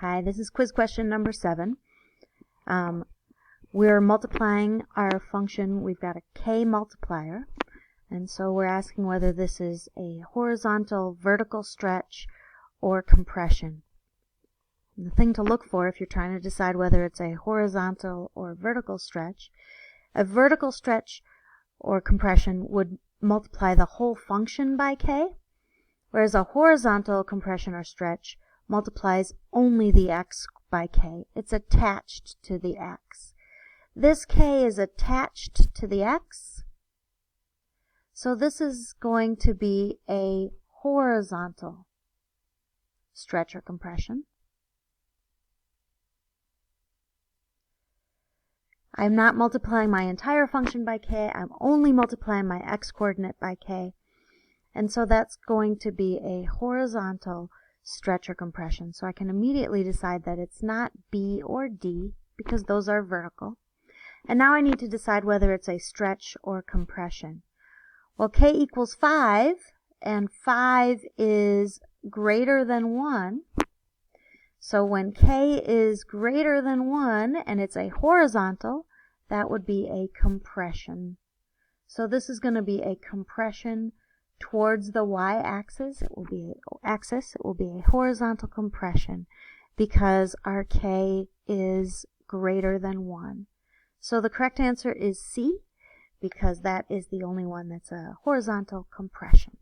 Hi, this is quiz question number 7. We're multiplying our function. We've got a k multiplier, and so we're asking whether this is a horizontal, vertical stretch, or compression. And the thing to look for if you're trying to decide whether it's a horizontal or vertical stretch, a vertical stretch or compression would multiply the whole function by k, whereas a horizontal compression or stretch multiplies only the x by k. It's attached to the x. This k is attached to the x, so this is going to be a horizontal stretch or compression. I'm not multiplying my entire function by k, I'm only multiplying my x coordinate by k, and so that's going to be a horizontal stretch or compression. So I can immediately decide that it's not B or D because those are vertical. And now I need to decide whether it's a stretch or compression. Well, k equals 5, and 5 is greater than 1. So when k is greater than 1 and it's a horizontal, that would be a compression. So this is going to be a compression towards the y-axis. It will be a horizontal compression because our k is greater than 1. So the correct answer is C, because that is the only one that's a horizontal compression.